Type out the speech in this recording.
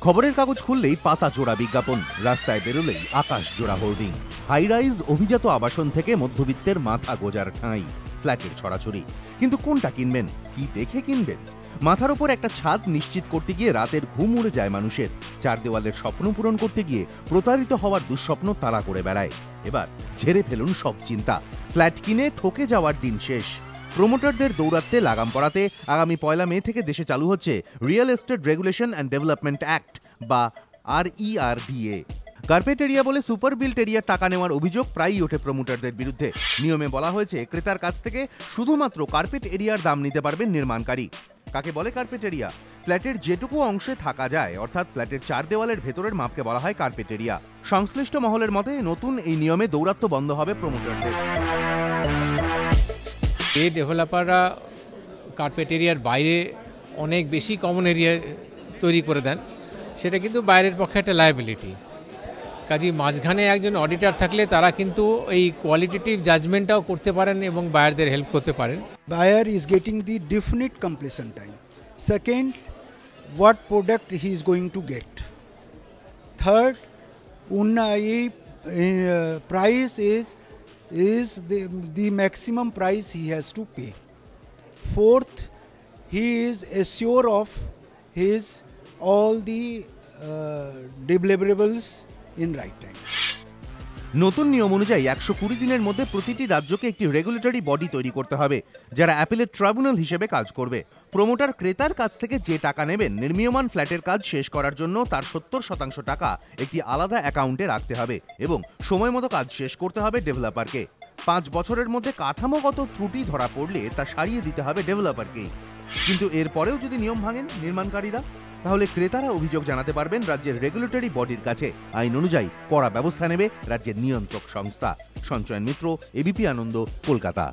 খবরের কাগজ খুললেই পাতা জোড়া বিজ্ঞাপন, রাস্তায় বেরোলেই আকাশ জোড়া হোর্ডিং। হাই রাইজ অভিজাত আবাসন থেকে মধ্যবিত্তের মাথা গোজার ঠাঁই, ফ্ল্যাটের ছড়াছড়ি। কিন্তু কোনটা কিনবেন, কি দেখে কিনবেন? মাথার ওপর একটা ছাদ নিশ্চিত করতে গিয়ে রাতের ঘুম উড়ে যায় মানুষের। চার দেওয়ালের স্বপ্ন পূরণ করতে গিয়ে প্রতারিত হওয়ার দুঃস্বপ্ন তাড়া করে বেড়ায়। এবার ঝেড়ে ফেলুন সব চিন্তা, ফ্ল্যাট কিনে ঠকে যাওয়ার দিন শেষ। প্রমোটারদের দৌরাত্মে লাগাম পড়াতে আগামী 1 মে থেকে দেশে চালু হচ্ছে real estate regulation and development act বা RERDA। কার্পেট এরিয়া বলে সুপার বিল্ট এরিয়ার টাকা নেওয়ার অভিযোগ প্রায়ই ওঠে প্রমোটারদের বিরুদ্ধে। নিয়মে বলা হয়েছে ক্রেতার কাছ থেকে শুধুমাত্র কার্পেট এরিয়ার দাম নিতে পারবেন নির্মাণকারী। কাকে বলে কার্পেট এরিয়া? ফ্ল্যাটের যেটুকু অংশে থাকা যায়, অর্থাৎ ফ্ল্যাটের 4 দেওয়ালের ভেতরের মাপকে বলা হয় কার্পেট এরিয়া। সংশ্লিষ্ট মহলের মতে নতুন এই নিয়মে দৌরাত্ম্য বন্ধ হবে প্রমোটারদের। এই ডেভেলপাররা কার্পেট এরিয়ার বাইরে অনেক বেশি কমন এরিয়া তৈরি করে দেন, সেটা কিন্তু বাইরের পক্ষে একটা লায়াবিলিটি। কাজেই মাঝখানে একজন অডিটর থাকলে তারা কিন্তু এই কোয়ালিটেটিভ জাজমেন্টটাও করতে পারেন এবং বায়ারদের হেল্প করতে পারেন। Buyer is getting the definite completion time. Second, what product he is going to get. Third, price is the maximum price he has to pay. Fourth, he is assured of his all the deliverables in right time. নতুন নিয়ম অনুযায়ী 120 দিনের মধ্যে প্রতিটি রাজ্যকে একটি regulatory body তৈরি করতে হবে, যারা অ্যাপিলেট ট্রাইব্যুনাল হিসেবে কাজ করবে। প্রমোটার ক্রেতার কাছ থেকে যে টাকা নেবেন, নির্মীয়মান ফ্ল্যাটের কাজ শেষ করার জন্য তার 70% টাকা একটি আলাদা অ্যাকাউন্টে রাখতে হবে এবং সময় মতো কাজ শেষ করতে হবে ডেভেলপারকে। 5 বছরের মধ্যে কাঠামোগত ত্রুটি ধরা পড়লে তা সারিয়ে দিতে হবে ডেভেলপারকেই। কিন্তু এরপরেও যদি নিয়ম ভাঙেন নির্মাণকারীরা, তাহলে ক্রেতারা অভিযোগ জানাতে পারবেন রাজ্যের রেগুলেটরি বডির কাছে। আইন অনুযায়ী কড়া ব্যবস্থা নেবে রাজ্যের নিয়ন্ত্রক সংস্থা। সঞ্চয়ন মিত্র, এবিপি আনন্দ, কলকাতা।